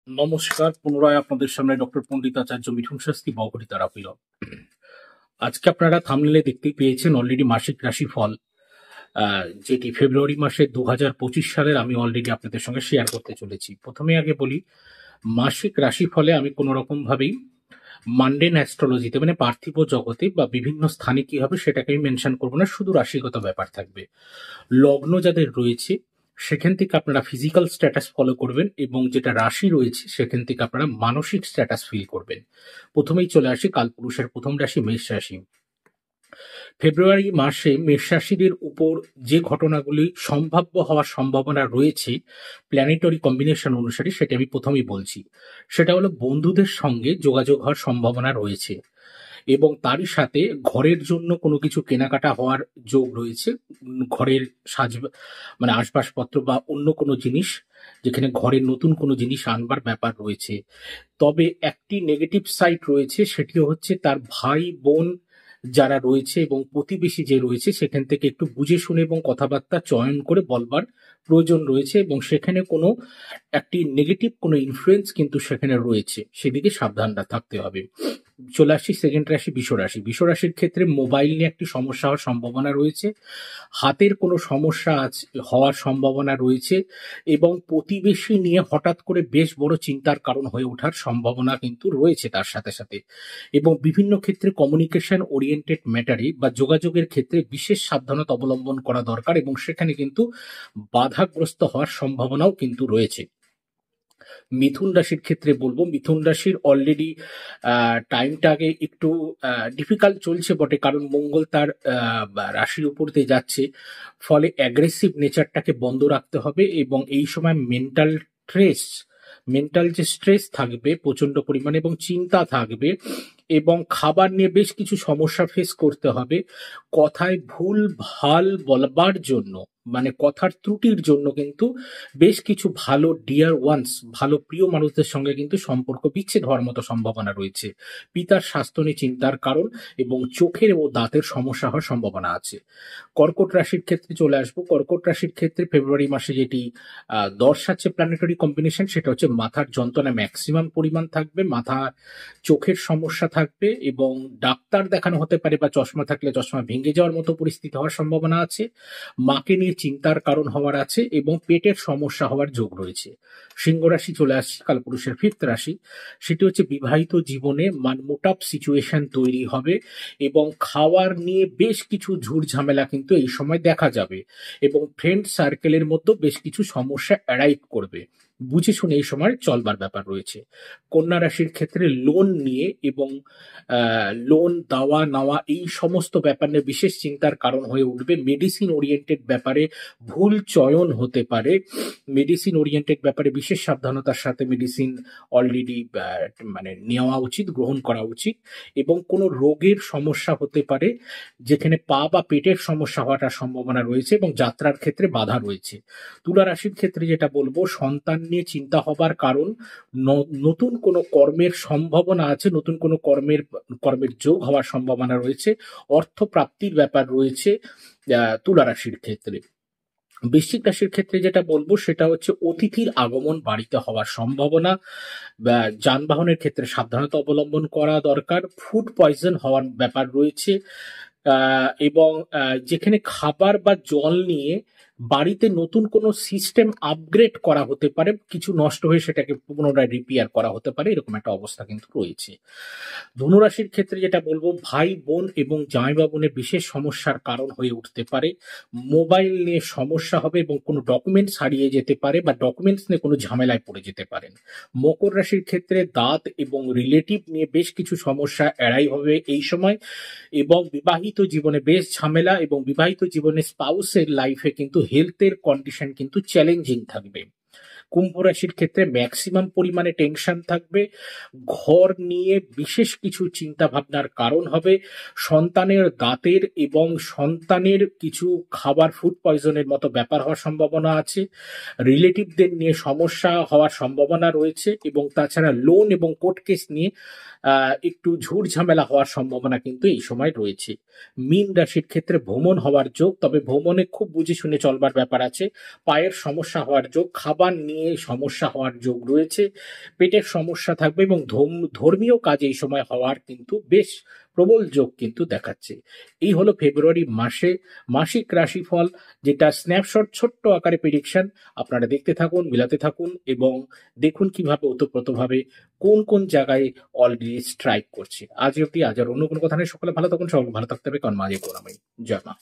নমস্কার, পুনরায় আপনাদের সামনে ডক্টর পণ্ডিতাচার্য মিঠুন শাস্ত্রী বগরী তারাপীঠ। আজকে আপনারা থাম্বনেলে দেখতেই পেয়েছেন অলরেডি মাসিক রাশিফল, যেটি ফেব্রুয়ারি মাসের 2025 সালের আমি অলরেডি আপনাদের সঙ্গে শেয়ার করতে চলেছি। প্রথমে আগে বলি, মাসিক রাশিফলে আমি কোনো রকম ভাবেই মান্ডেন অ্যাস্ট্রোলজিতে মানে পার্থিব জগতে বা বিভিন্ন স্থানে কি হবে সেটাকে আমি মেনশন করবো না, শুধু রাশিগত ব্যাপার থাকবে। লগ্ন যাদের রয়েছে সেখান থেকে আপনারা ফিজিক্যাল স্ট্যাটাস ফলো করবেন এবং যেটা রাশি রয়েছে সেখান থেকে আপনারা মানসিক স্ট্যাটাস ফিল করবেন। প্রথমেই চলে আসি কালপুরুষের প্রথম রাশি মেষ রাশি। ফেব্রুয়ারি মাসে মেষ রাশিদের উপর যে ঘটনাগুলি সম্ভাব্য হওয়ার সম্ভাবনা রয়েছে প্ল্যানেটরি কম্বিনেশন অনুসারে, সেটা আমি প্রথমেই বলছি। সেটা হলো বন্ধুদের সঙ্গে যোগাযোগ হওয়ার সম্ভাবনা রয়েছে এবং তারই সাথে ঘরের জন্য কোনো কিছু কেনাকাটা হওয়ার যোগ রয়েছে। ঘরের মানে আসবাবপত্র বা অন্য কোনো জিনিস, যেখানে ঘরের নতুন কোনো জিনিস আনবার ব্যাপার রয়েছে। তবে একটি নেগেটিভ সাইড রয়েছে, সেটি হচ্ছে তার ভাই বোন যারা রয়েছে এবং প্রতিবেশী যে রয়েছে সেখান থেকে একটু বুঝে শুনে এবং কথাবার্তা চয়ন করে বলবার প্রয়োজন রয়েছে এবং সেখানে কোনো একটি নেগেটিভ কোনো ইনফ্লুয়েন্স কিন্তু সেখানে রয়েছে, সেদিকে সাবধানটা থাকতে হবে। চলে আসছি সেকেন্ড রাশি বিশ্বরাশি। বিশ্বরাশির ক্ষেত্রে মোবাইল নিয়ে একটি সমস্যা হওয়ার সম্ভাবনা রয়েছে, হাতের কোনো সমস্যা হওয়ার সম্ভাবনা রয়েছে এবং প্রতিবেশী নিয়ে হঠাৎ করে বেশ বড় চিন্তার কারণ হয়ে ওঠার সম্ভাবনা কিন্তু রয়েছে তার সাথে সাথে। এবং বিভিন্ন ক্ষেত্রে কমিউনিকেশন ওরিয়েন্টেড ম্যাটারে বা যোগাযোগের ক্ষেত্রে বিশেষ সাবধানতা অবলম্বন করা দরকার এবং সেখানে কিন্তু বাধাগ্রস্ত হওয়ার সম্ভাবনাও কিন্তু রয়েছে। মিথুন রাশির ক্ষেত্রে বলবো, মিথুন রাশির অলরেডি টাইমটা আগে একটু ডিফিকাল্ট চলছে বটে, কারণ মঙ্গল তার রাশির উপর দিয়ে যাচ্ছে, ফলে অ্যাগ্রেসিভ নেচারটাকে বন্ধ রাখতে হবে এবং এই সময় মেন্টাল যে স্ট্রেস থাকবে প্রচন্ড পরিমাণে এবং চিন্তা থাকবে এবং খাবার নিয়ে বেশ কিছু সমস্যা ফেস করতে হবে। কথায় ভুল ভাল বলবার জন্য মানে কথার ত্রুটির জন্য কিন্তু বেশ কিছু ভালো ডিয়ার ওয়ান্স, ভালো প্রিয় মানুষদের সঙ্গে কিন্তু সম্পর্ক বিচ্ছেদ হওয়ার মতো সম্ভাবনা রয়েছে। পিতার স্বাস্থ্য নিয়ে চিন্তার কারণ এবং চোখের ও দাঁতের সমস্যা হওয়ার সম্ভাবনা আছে। কর্কট রাশির ক্ষেত্রে চলে আসবো। কর্কট রাশির ক্ষেত্রে ফেব্রুয়ারি মাসে যেটি দর্শাচ্ছে প্ল্যানেটরি কম্বিনেশন, সেটা হচ্ছে মাথার যন্ত্রণা ম্যাক্সিমাম পরিমাণ থাকবে, চোখের সমস্যা থাকবে এবং ডাক্তার দেখানো হতে পারে বা চশমা থাকলে চশমা ভেঙে যাওয়ার মতো পরিস্থিতি হওয়ার সম্ভাবনা আছে। মাকে নিয়ে চিন্তার কারণ হওয়ার আছে এবং পেটের সমস্যা হওয়ার যোগ রয়েছে। সিংহ রাশি চলে আসছে কালপুরুষের ফিফথ রাশি। সেটি হচ্ছে বিবাহিত জীবনে মানমোটাপ সিচুয়েশন তৈরি হবে এবং খাওয়ার নিয়ে বেশ কিছু ঝুট ঝামেলা কিন্তু এই সময় দেখা যাবে এবং ফ্রেন্ড সার্কেলের মধ্যে বেশ কিছু সমস্যা অ্যারাইভ করবে। বুঝে শুনে এই সময় চলবার ব্যাপার রয়েছে। কন্যা রাশির ক্ষেত্রে লোন নিয়ে এবং লোন দেওয়া নেওয়া এই সমস্ত ব্যাপার নিয়ে বিশেষ চিন্তার কারণ হয়ে উঠবে। মেডিসিন ওরিয়েন্টেড ব্যাপারে ভুল চয়ন হতে পারে, মেডিসিন ওরিয়েন্টেড ব্যাপারে বিশেষ সাবধানতার সাথে মেডিসিন অলরেডি মানে নেওয়া উচিত, গ্রহণ করা উচিত এবং কোনো রোগের সমস্যা হতে পারে যেখানে পা বা পেটের সমস্যা হওয়ার সম্ভাবনা রয়েছে এবং যাত্রার ক্ষেত্রে বাধা রয়েছে। তুলা রাশির ক্ষেত্রে যেটা বলবো, সন্তান নিয়ে চিন্তা হবার কারণ নতুন কোনো কর্মের সম্ভাবনা আছে, নতুন কোনো কর্মের যোগ হওয়ার সম্ভাবনা রয়েছে, অর্থ প্রাপ্তির ব্যাপার রয়েছে তুলা রাশির ক্ষেত্রে। বৃশ্চিক রাশির ক্ষেত্রে যেটা বলবো সেটা হচ্ছে অতিথির আগমন বাড়িতে হওয়ার সম্ভাবনা, যানবাহনের ক্ষেত্রে সাবধানতা অবলম্বন করা দরকার, ফুড পয়জন হওয়ার ব্যাপার রয়েছে এবং যেখানে খাবার বা জল নিয়ে বাড়িতে নতুন কোনো সিস্টেম আপগ্রেড করা হতে পারে, কিছু নষ্ট হয়ে সেটাকে পুনরায় রিপেয়ার করা হতে পারে, এরকম একটা অবস্থা কিন্তু রয়েছে। ধনুরাশির ক্ষেত্রে যেটা বলবো, ভাই বোন এবং জামাইবাবু বোনের বিশেষ সমস্যার কারণ হয়ে উঠতে পারে, মোবাইল নিয়ে সমস্যা হবে এবং কোনো ডকুমেন্টস হারিয়ে যেতে পারে বা ডকুমেন্টস নিয়ে কোনো ঝামেলায় পড়ে যেতে পারেন। মকর রাশির ক্ষেত্রে দাঁত এবং রিলেটিভ নিয়ে বেশ কিছু সমস্যা এড়াই হবে এই সময় এবং বিবাহিত জীবনে বেশ ঝামেলা এবং বিবাহিত জীবনে স্পাউসের লাইফে কিন্তু হেলথের কন্ডিশন কিন্তু চ্যালেঞ্জিং থাকবে। কুম্ভ রাশির ক্ষেত্রে ম্যাক্সিমাম পরিমাণে টেনশন থাকবে, ঘর নিয়ে বিশেষ কিছু চিন্তা ভাবনার কারণ হবে, সন্তানের দাঁতের এবং সন্তানের কিছু খাবার ফুড পয়জনের মতো ব্যাপার হওয়ার সম্ভাবনা আছে, রিলেটিভদের নিয়ে সমস্যা হওয়ার সম্ভাবনা রয়েছে এবং তাছাড়া লোন এবং কোর্ট কেস নিয়ে একটু ঝুট ঝামেলা হওয়ার সম্ভাবনা কিন্তু এই সময় রয়েছে। মীন রাশির ক্ষেত্রে ভ্রমণ হওয়ার যোগ, তবে ভ্রমণে খুব বুঝে শুনে চলবার ব্যাপার আছে, পায়ের সমস্যা হওয়ার যোগ, খাবার নিয়ে নিয়ে সমস্যা হওয়ার যোগ রয়েছে, পেটের সমস্যা থাকবে এবং ধর্মীয় কাজ এই সময় হওয়ার কিন্তু বেশ প্রবল যোগ কিন্তু দেখাচ্ছে। এই হলো ফেব্রুয়ারি মাসে মাসিক রাশিফল, যেটা স্ন্যাপশট ছোট্ট আকারে প্রেডিকশন। আপনারা দেখতে থাকুন, মিলাতে থাকুন এবং দেখুন কিভাবে ওতপ্রোতভাবে কোন কোন জায়গায় অলরেডি স্ট্রাইক করছে। আজ অব্দি, আজ আর অন্য কোনো কথা নেই। সকলে ভালো থাকুন, সকলে ভালো থাকতে হবে, কারণ মাঝে করুণাময়ী। জয় মা।